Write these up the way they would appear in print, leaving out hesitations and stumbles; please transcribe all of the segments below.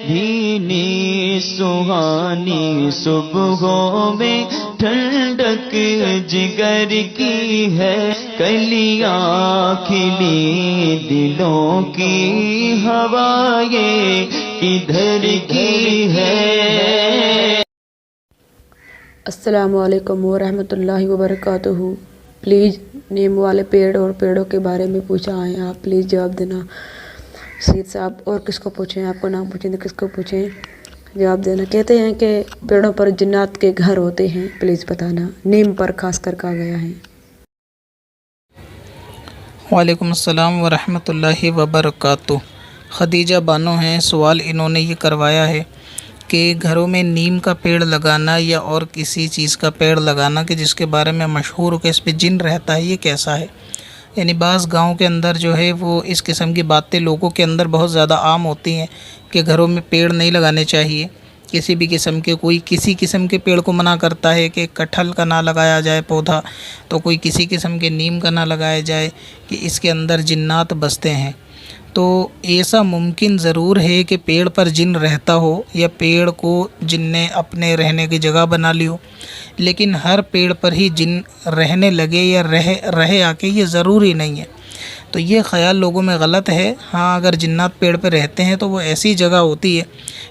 भीनी सुहानी सुबहों में ठंडक जिगर की है, कलियां खिली दिलों की हवाएं किधर की है। अस्सलामु अलैकुम वरहमतुल्लाहि वबरकातुहू। प्लीज़ नीम वाले पेड़ और पेड़ों के बारे में पूछा है, आप प्लीज़ जवाब देना। सईद साहब और किसको पूछें, आपको नाम पूछें तो किसको पूछें, जवाब देना। कहते हैं कि पेड़ों पर जिन्नात के घर होते हैं, प्लीज़ बताना। नीम पर खास कर कहा गया है। वालेकुम अस्सलाम वरहमतुल्लाहि वबरकातुहू। खदीजा बानो हैं, सवाल इन्होंने ये करवाया है कि घरों में नीम का पेड़ लगाना या और किसी चीज़ का पेड़ लगाना कि जिसके बारे में मशहूर हो कि इस पे जिन रहता है, ये कैसा है। यानी बाज़ गाँव के अंदर जो है वो इस किस्म की बातें लोगों के अंदर बहुत ज़्यादा आम होती हैं कि घरों में पेड़ नहीं लगाने चाहिए किसी भी किस्म के। कोई किसी किस्म के पेड़ को मना करता है कि कटहल का ना लगाया जाए पौधा, तो कोई किसी किस्म के नीम का ना लगाया जाए कि इसके अंदर जिन्नात बसते हैं। तो ऐसा मुमकिन ज़रूर है कि पेड़ पर जिन रहता हो या पेड़ को जिन ने अपने रहने की जगह बना ली हो, लेकिन हर पेड़ पर ही जिन रहने लगे या रहे आके ये ज़रूरी नहीं है। तो ये ख़याल लोगों में गलत है। हाँ, अगर जिन्नात पेड़ पर रहते हैं तो वो ऐसी जगह होती है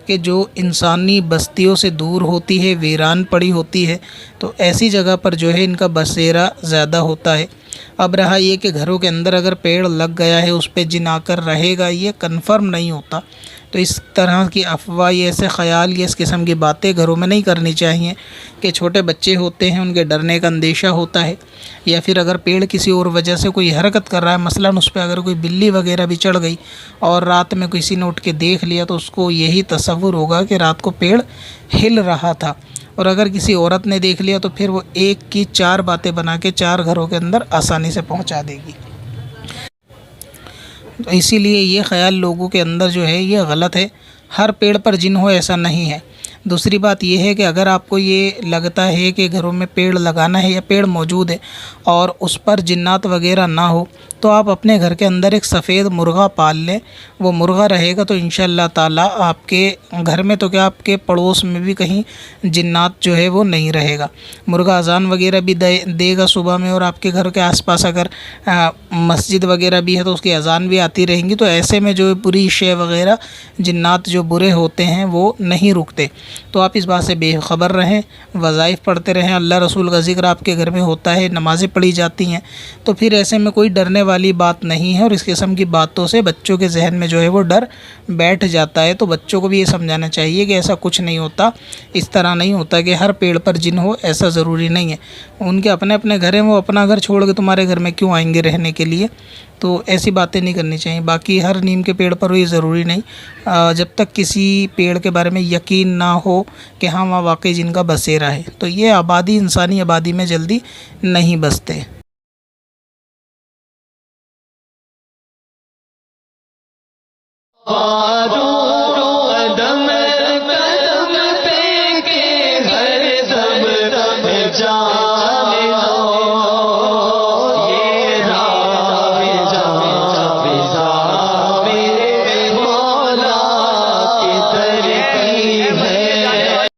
कि जो इंसानी बस्तियों से दूर होती है, वीरान पड़ी होती है, तो ऐसी जगह पर जो है इनका बसेरा ज़्यादा होता है। अब रहा ये कि घरों के अंदर अगर पेड़ लग गया है उस पे जिन आकर रहेगा, ये कन्फर्म नहीं होता। तो इस तरह की अफवाह, ये ऐसे ख़याल, ये इस किस्म की बातें घरों में नहीं करनी चाहिए कि छोटे बच्चे होते हैं उनके डरने का अंदेशा होता है, या फिर अगर पेड़ किसी और वजह से कोई हरकत कर रहा है, मसलन उस पर अगर कोई बिल्ली वगैरह भी चढ़ गई और रात में किसी ने उठ के देख लिया तो उसको यही तसव्वुर होगा कि रात को पेड़ हिल रहा था। और अगर किसी औरत ने देख लिया तो फिर वो एक की चार बातें बना के चार घरों के अंदर आसानी से पहुंचा देगी। तो इसीलिए ये ख़याल लोगों के अंदर जो है ये गलत है। हर पेड़ पर जिन हो ऐसा नहीं है। दूसरी बात यह है कि अगर आपको ये लगता है कि घरों में पेड़ लगाना है या पेड़ मौजूद है और उस पर जिन्नात वगैरह ना हो, तो आप अपने घर के अंदर एक सफ़ेद मुर्गा पाल लें। वो मुर्गा रहेगा तो इंशाअल्लाह ताला आपके घर में तो क्या, आपके पड़ोस में भी कहीं जिन्नात जो है वो नहीं रहेगा। मुर्गा अजान वगैरह भी देगा सुबह में, और आपके घर के आसपास अगर मस्जिद वगैरह भी है तो उसकी अजान भी आती रहेंगी। तो ऐसे में जो बुरी शे वगैरह, जिन्नात जो बुरे होते हैं वो नहीं रुकते। तो आप इस बात से बेखबर रहें, वज़ाइफ पढ़ते रहें, अल्लाह रसूल का ज़िक्र आपके घर में होता है, नमाज़ें पढ़ी जाती हैं। तो फिर ऐसे में कोई डरने वाली बात नहीं है। और इस किस्म की बातों से बच्चों के जहन में जो है वो डर बैठ जाता है। तो बच्चों को भी ये समझाना चाहिए कि ऐसा कुछ नहीं होता, इस तरह नहीं होता कि हर पेड़ पर जिन हो, ऐसा ज़रूरी नहीं है। उनके अपने अपने घर हैं, वो अपना घर छोड़ के तुम्हारे घर में क्यों आएंगे रहने के लिए। तो ऐसी बातें नहीं करनी चाहिए। बाकी हर नीम के पेड़ पर हो ये ज़रूरी नहीं। जब तक किसी पेड़ के बारे में यकीन ना हो कि हाँ वहाँ वाकई जिनका बसेरा है, तो ये आबादी, इंसानी आबादी में जल्दी नहीं बसते। क़ारून